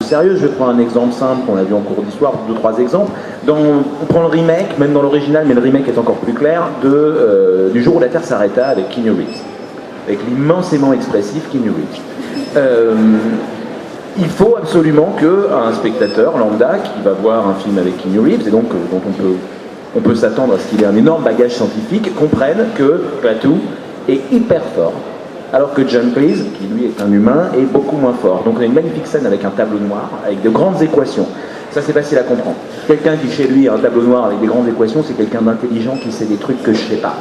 sérieuses. Je vais prendre un exemple simple qu'on a vu en cours d'histoire, 2-3 exemples. On prend le remake, même dans l'original, mais le remake est encore plus clair, du jour où la Terre s'arrêta avec Keanu Reeves. Avec l'immensément expressif Keanu Reeves. Il faut absolument qu'un spectateur lambda qui va voir un film avec Keanu Reeves, et donc dont on peut s'attendre à ce qu'il ait un énorme bagage scientifique, comprenne que Klaatu est hyper fort, alors que John Cleese, qui lui est un humain, est beaucoup moins fort. Donc on a une magnifique scène avec un tableau noir, avec de grandes équations. Ça, c'est facile à comprendre. Quelqu'un qui chez lui a un tableau noir avec des grandes équations, c'est quelqu'un d'intelligent qui sait des trucs que je sais pas.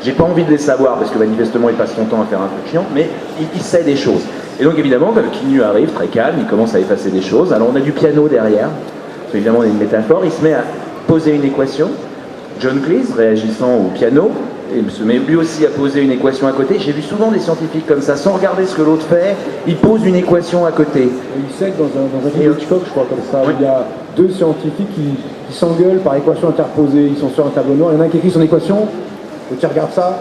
J'ai pas envie de les savoir parce que manifestement il passe son temps à faire un truc chiant, mais il sait des choses. Et donc évidemment, quand Keanu arrive, très calme, il commence à effacer des choses. Alors on a du piano derrière, parce évidemment on a une métaphore, il se met à poser une équation. John Cleese, réagissant au piano, il se met lui aussi à poser une équation à côté. J'ai vu souvent des scientifiques comme ça, sans regarder ce que l'autre fait, il pose une équation à côté. Il sait que dans un film de Hitchcock, je crois, comme ça, il y a deux scientifiques qui s'engueulent par équation interposée. Ils sont sur un tableau noir, il y en a un qui écrit son équation, l'autre qui regarde ça,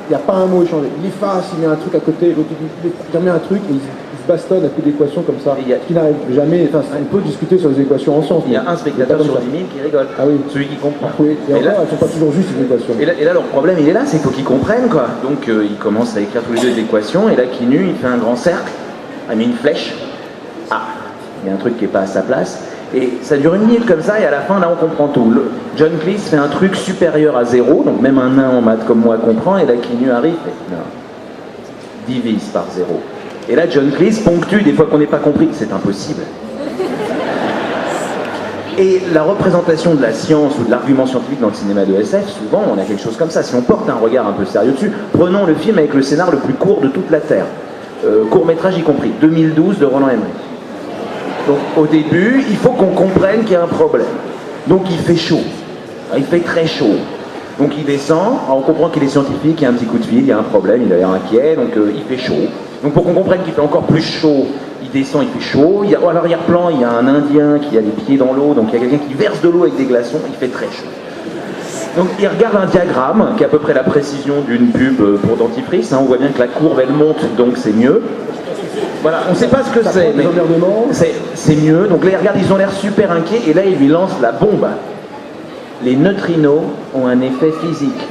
il n'y a pas un mot échangé. Il efface, il met un truc à côté, l'autre il remet un truc, et il se bastonne à coups d'équations comme ça. Qui n'arrive jamais, enfin, on peut discuter sur les équations en sciences. Il y a un spectateur sur 10 000 qui rigole, celui qui comprend. Oui, et encore, elles ne sont pas toujours justes, les équations. Et là, leur problème, il est là, c'est qu'il faut qu'ils comprennent, quoi. Donc, ils commencent à écrire tous les deux des équations, et là, Keanu, il fait un grand cercle, il met une flèche. Ah, il y a un truc qui n'est pas à sa place. Et ça dure 1 minute comme ça, et à la fin, là, on comprend tout. John Cleese fait un truc supérieur à 0, donc même un nain en maths comme moi comprend, et là, Keanu arrive et non, divise par 0. Et là, John Cleese ponctue des fois qu'on n'ait pas compris que c'est impossible. Et la représentation de la science ou de l'argument scientifique dans le cinéma de SF, souvent, on a quelque chose comme ça. Si on porte un regard un peu sérieux dessus, prenons le film avec le scénar le plus court de toute la Terre. Court-métrage y compris, 2012 de Roland Emmerich. Donc au début, il faut qu'on comprenne qu'il y a un problème. Donc il fait chaud. Il fait très chaud. Donc il descend, alors on comprend qu'il est scientifique, il y a un petit coup de fil, il y a un problème, il a l'air inquiet, donc il fait chaud. Donc pour qu'on comprenne qu'il fait encore plus chaud, il descend, il fait chaud. À l'arrière-plan, il y a un Indien qui a les pieds dans l'eau, donc il y a quelqu'un qui verse de l'eau avec des glaçons, il fait très chaud. Donc il regarde un diagramme, qui est à peu près la précision d'une pub pour dentifrice, on voit bien que la courbe elle monte, donc c'est mieux. Voilà, on ne sait pas ce que c'est, mais c'est mieux. Donc là, regarde, ils ont l'air super inquiets, et là, il lui lance la bombe. Les neutrinos ont un effet physique.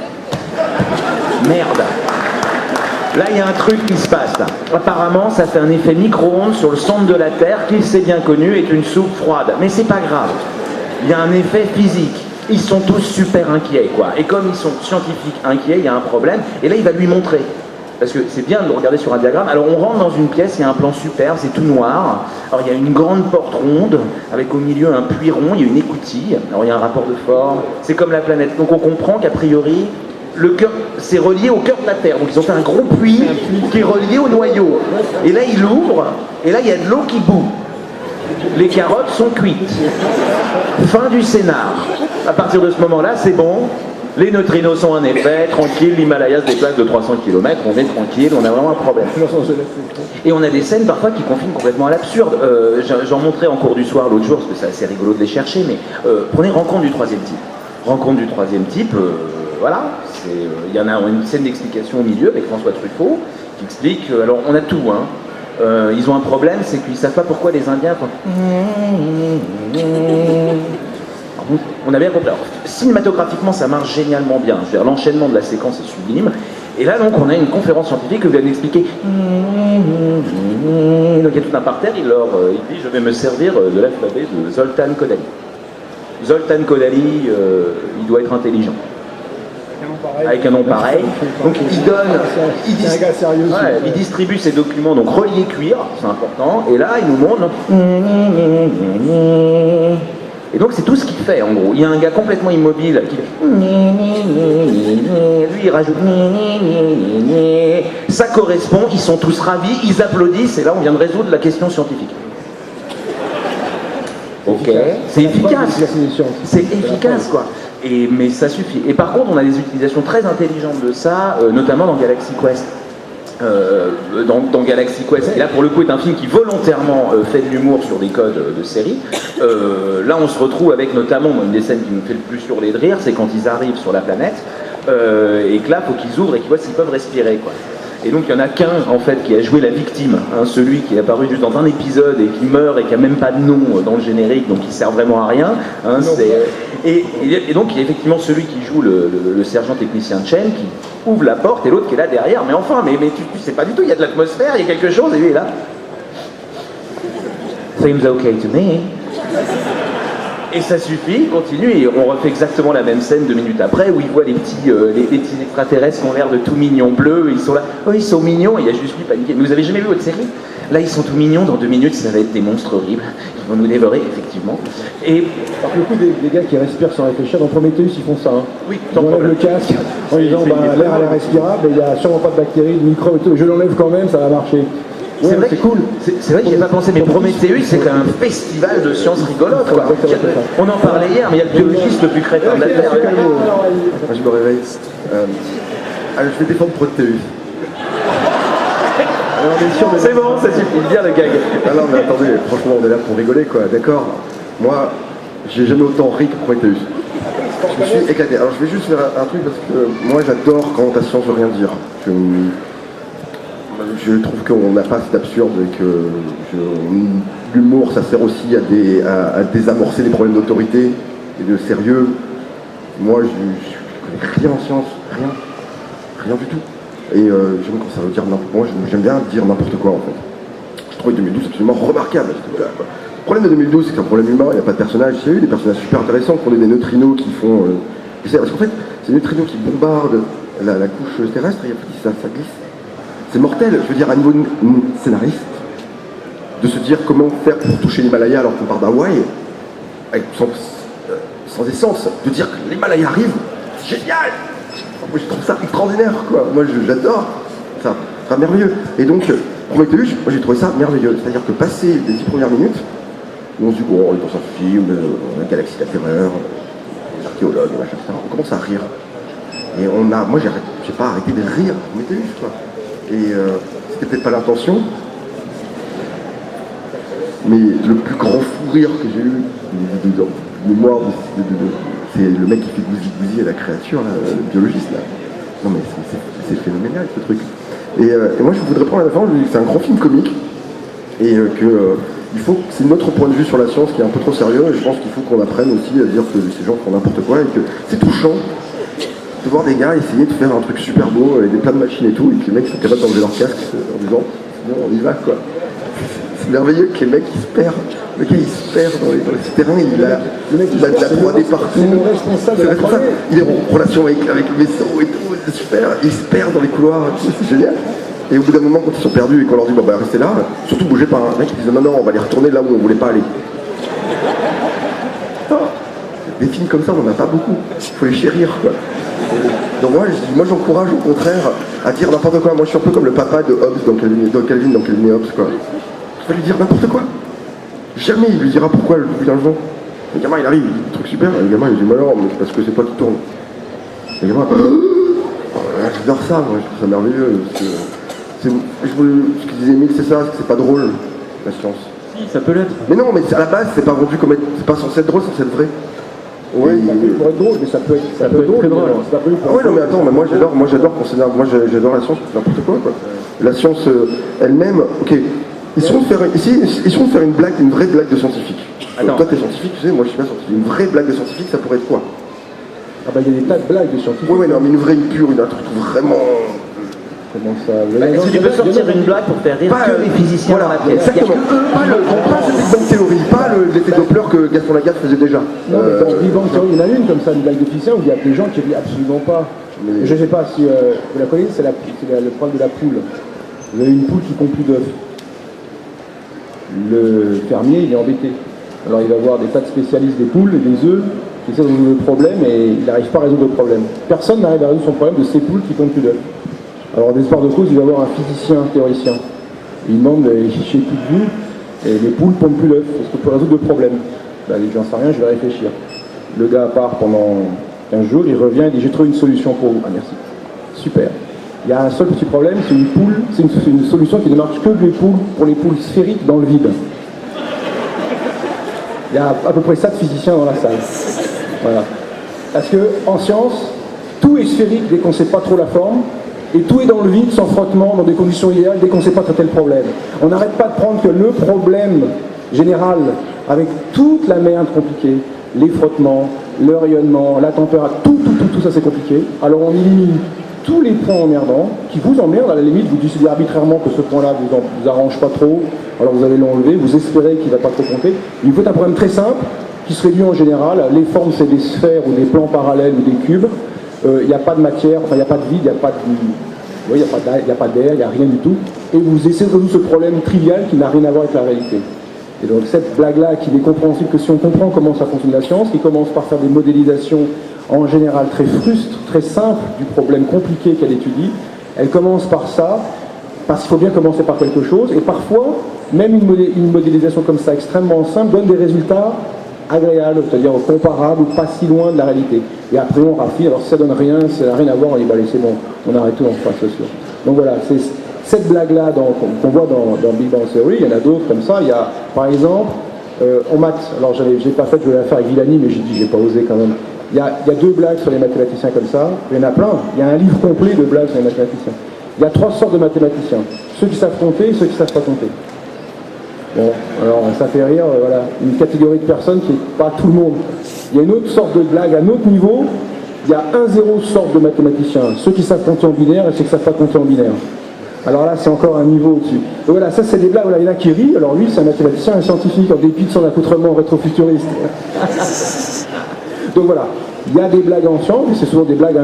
Merde. Là, il y a un truc qui se passe, là. Apparemment, ça fait un effet micro-ondes sur le centre de la Terre, qui, c'est bien connu, est une soupe froide. Mais c'est pas grave. Il y a un effet physique. Ils sont tous super inquiets, quoi. Et comme ils sont scientifiques inquiets, il y a un problème. Et là, il va lui montrer. Parce que c'est bien de le regarder sur un diagramme. Alors on rentre dans une pièce, il y a un plan superbe, c'est tout noir. Alors il y a une grande porte ronde, avec au milieu un puits rond, il y a une écoutille. Alors il y a un rapport de forme, c'est comme la planète. Donc on comprend qu'a priori, le cœur, c'est relié au cœur de la Terre. Donc ils ont fait un gros puits qui est relié au noyau. Et là il ouvre, et là il y a de l'eau qui bout. Les carottes sont cuites. Fin du scénar. À partir de ce moment-là, c'est bon. Les neutrinos sont en effet, tranquille, l'Himalaya se déplace de 300 km, on est tranquille, on a vraiment un problème. Et on a des scènes parfois qui confinent complètement à l'absurde. J'en montrais en cours du soir l'autre jour, parce que c'est assez rigolo de les chercher, mais prenez Rencontre du troisième type. Rencontre du troisième type, voilà, il y en a une scène d'explication au milieu avec François Truffaut, qui explique, alors on a tout, hein. Ils ont un problème, c'est qu'ils ne savent pas pourquoi les Indiens font... On a bien compris. Alors, cinématographiquement, ça marche génialement bien. Je veux dire, l'enchaînement de la séquence est sublime. Et là, donc, on a une conférence scientifique où il vient d'expliquer. Donc, il y a tout un parterre. Il dit, je vais me servir de l'alphabet de Zoltan Kodaly. Zoltan Kodaly, il doit être intelligent. Avec un nom pareil. Donc, il distribue ses documents, donc reliés cuir, c'est important. Et là, il nous montre. Et donc c'est tout ce qu'il fait en gros. Il y a un gars complètement immobile qui lui il rajoute ça correspond, ils sont tous ravis, ils applaudissent et là on vient de résoudre la question scientifique. Ok, c'est efficace. C'est efficace quoi. Mais ça suffit. Et par contre on a des utilisations très intelligentes de ça, notamment dans Galaxy Quest. Dans Galaxy Quest, et là pour le coup est un film qui volontairement fait de l'humour sur des codes de série. Là on se retrouve avec notamment une des scènes qui me fait le plus hurler de rire, c'est quand ils arrivent sur la planète et que là faut qu'ils ouvrent et qu'ils voient s'ils peuvent respirer quoi. Et donc il n'y en a qu'un en fait qui a joué la victime, hein, celui qui est apparu juste dans un épisode et qui meurt et qui a même pas de nom dans le générique, donc il sert vraiment à rien. Hein, et donc il y a effectivement celui qui joue le sergent technicien Chen qui ouvre la porte et l'autre qui est là derrière. Mais enfin, mais tu sais pas du tout, il y a de l'atmosphère, il y a quelque chose et lui est là. Seems okay to me. Et ça suffit, il continue et on refait exactement la même scène 2 minutes après où il voit les petits extraterrestres qui ont l'air de tout mignons bleus, ils sont là, oh ils sont mignons, et il y a juste lui paniqué. Mais vous avez jamais vu votre série? Là ils sont tout mignons, dans 2 minutes ça va être des monstres horribles, ils vont nous dévorer effectivement. Et par le coup des gars qui respirent sans réfléchir, dans Prometheus ils font ça. Hein. Oui, ils enlèvent le casque en disant l'air a l'air respirable, il n'y a sûrement pas de bactéries, de microbes et tout, je l'enlève quand même, ça va marcher. Ouais, c'est cool. C'est vrai que j'y ai pas pensé, mais Prometheus, c'est quand même un festival de sciences rigolotes. Quoi. On en parlait hier, mais il y a le biologiste le plus crétin de la Terre. Moi, je me réveille. Je vais défendre Prometheus. C'est bon, ça suffit bien le gag. Ah non, mais attendez, franchement, on est là pour rigoler, quoi. D'accord. Moi, j'ai jamais autant ri que Prometheus. Je me suis éclaté. Alors, je vais juste faire un truc parce que moi, j'adore quand ta science veut rien dire. Je trouve qu'on n'a pas assez d'absurde et que l'humour ça sert aussi à désamorcer les problèmes d'autorité et de sérieux. Moi je connais rien en science, rien du tout. Et j'aime quand ça veut dire n'importe quoi, j'aime bien dire n'importe quoi en fait. Je trouve 2012 absolument remarquable. Le problème de 2012 c'est que c'est un problème humain, il n'y a pas de personnages, il y a eu des personnages super intéressants, qu'on ait des neutrinos qui font. Parce qu'en fait, c'est des neutrinos qui bombardent la couche terrestre et ça glisse. C'est mortel, je veux dire, à niveau scénariste, de se dire comment faire pour toucher l'Himalaya alors qu'on part d'Hawaï, sans essence, de dire que l'Himalaya arrive, c'est génial. Moi, je trouve ça extraordinaire, quoi. Moi, j'adore ça, c'est merveilleux. Et donc, Prometheus, moi, j'ai trouvé ça merveilleux. C'est-à-dire que passer les 10 premières minutes, où on se dit, bon, on est dans un film, la galaxie de la terreur, les archéologues, machin, etc. On commence à rire. Et moi, j'ai pas arrêté de rire Prometheus, quoi. Et c'était peut-être pas l'intention, mais le plus grand fou rire que j'ai eu de mémoire, c'est le mec qui fait gousi-gousi à la créature, là, le biologiste là. Non mais c'est phénoménal ce truc. Et moi je voudrais prendre la fin, je dis que c'est un grand film comique et c'est notre point de vue sur la science qui est un peu trop sérieux et je pense qu'il faut qu'on apprenne aussi à dire que ces gens font n'importe quoi et que c'est touchant de voir des gars essayer de faire un truc super beau avec des plein de machines et tout, et que les mecs sont capables d'enlever leur casque en disant bon, on y va quoi. C'est merveilleux que les mecs ils se perdent. Le gars il se perd dans les terrains, il a de la 3D partout. C'est le responsable. Il est en relation avec le vaisseau et tout, c'est super. Il se perd dans les couloirs, c'est génial. Et au bout d'un moment, quand ils sont perdus et qu'on leur dit bah restez là, surtout bougez pas. Un mec qui dit non, on va les retourner là où on voulait pas aller. Des films comme ça, on n'en a pas beaucoup. Il faut les chérir quoi. Donc moi j'encourage au contraire à dire n'importe quoi. Moi je suis un peu comme le papa de Hobbes dans Calvin et Hobbes quoi. Il va lui dire n'importe quoi. Jamais il lui dira pourquoi le putain le vent. Le gamin il arrive, il dit des trucs super, le gamin il dit mais non, mais c'est parce que c'est toi qui tourne. Le gamin, j'adore ça, moi je trouve ça merveilleux. Ce que disait Emile c'est ça, c'est pas drôle la science. Si, ça peut l'être. Mais non, mais à la base c'est pas vendu comme c'est pas censé être drôle, c'est censé être vrai. Oui, ça peut être drôle, mais ça peut être drôle, très drôle. Ah oui, non, mais attends, mais moi j'adore qu'on s'énerve. Moi j'adore la science, c'est n'importe quoi. La science elle-même, ok. Ils sont de faire une blague, une vraie blague de scientifique. Toi t'es scientifique, tu sais, moi je suis pas scientifique. Une vraie blague de scientifique, ça pourrait être quoi? Ah bah il y a des tas de blagues de scientifiques. Oui, non, mais une vraie, une pure, un truc vraiment. Comment ça? Est-ce que tu peux sortir une blague pour faire rire que les physiciens voilà, dans la pièce? Exactement. Pas ce Big Bang Theory, pas l'effet Doppler que Gaston Lagaffe faisait déjà. Non, mais dans Big Bang Theory, il y en a une comme ça, une blague de physicien où il y a des gens qui rient absolument pas. Mais... Je ne sais pas si vous la connaissez, c'est le problème de la poule. Vous avez une poule qui pond plus d'œufs. Le fermier, il est embêté. Alors il va voir des tas de spécialistes des poules et des œufs qui essaient de résoudre le problème et il n'arrive pas à résoudre le problème. Personne n'arrive à résoudre son problème de ces poules qui pondent plus d'œufs. Alors, en désespoir de cause, il va voir un physicien théoricien. Il demande, je sais plus de vous, et les poules pondent plus d'œufs. Est-ce que vous pouvez résoudre le problème? Ben, il dit, j'en sais rien, je vais réfléchir. Le gars part pendant 15 jours, il revient, il dit, j'ai trouvé une solution pour vous. Ah, merci. Super. Il y a un seul petit problème, c'est une poule, c'est une solution qui ne marche que pour les poules sphériques dans le vide. Il y a à peu près ça de physiciens dans la salle. Voilà. Parce que, en science, tout est sphérique dès qu'on ne sait pas trop la forme, Et tout est dans le vide, sans frottement, dans des conditions idéales, dès qu'on ne sait pas traiter le problème. On n'arrête pas de prendre que le problème général, avec toute la merde compliquée, les frottements, le rayonnement, la température, tout ça c'est compliqué. Alors on élimine tous les points emmerdants qui vous emmerdent, à la limite vous décidez arbitrairement que ce point-là vous arrange pas trop, alors vous allez l'enlever, vous espérez qu'il ne va pas trop compter. Il faut un problème très simple qui se réduit en général, les formes c'est des sphères ou des plans parallèles ou des cubes, il n'y a pas de matière, enfin il n'y a pas de vide, il n'y a pas d'air, il n'y a rien du tout, et vous essayez de résoudre ce problème trivial qui n'a rien à voir avec la réalité. Et donc cette blague-là, qui n'est compréhensible que si on comprend comment ça fonctionne la science, qui commence par faire des modélisations en général très frustres, très simples du problème compliqué qu'elle étudie, elle commence par ça, parce qu'il faut bien commencer par quelque chose, et parfois, même une modélisation comme ça extrêmement simple donne des résultats agréables, c'est-à-dire comparables ou pas si loin de la réalité. Et après on raffine, alors si ça donne rien, ça n'a rien à voir, on dit bah allez c'est bon, on arrête tout, on fasse ce sûr. Donc voilà, c'est cette blague-là qu'on voit dans Big Bang Theory, il y en a d'autres comme ça. Il y a, par exemple, en maths, alors j'ai pas fait, je voulais la faire avec Villani, mais j'ai dit, j'ai pas osé quand même. Il y a 2 blagues sur les mathématiciens comme ça, il y en a plein. Il y a un livre complet de blagues sur les mathématiciens. Il y a 3 sortes de mathématiciens. Ceux qui savent compter et ceux qui savent pas compter. Bon, alors ça fait rire, voilà, une catégorie de personnes qui n'est pas tout le monde. Il y a une autre sorte de blague à un autre niveau. Il y a 1-0 sorte de mathématiciens. Ceux qui savent compter en binaire et ceux qui ne savent pas compter en binaire. Alors là, c'est encore un niveau au-dessus. Et voilà, ça c'est des blagues, voilà, il y en a qui rit, alors lui c'est un mathématicien, un scientifique, en dépit de son accoutrement rétrofuturiste. Donc voilà, il y a des blagues en science, mais c'est souvent des blagues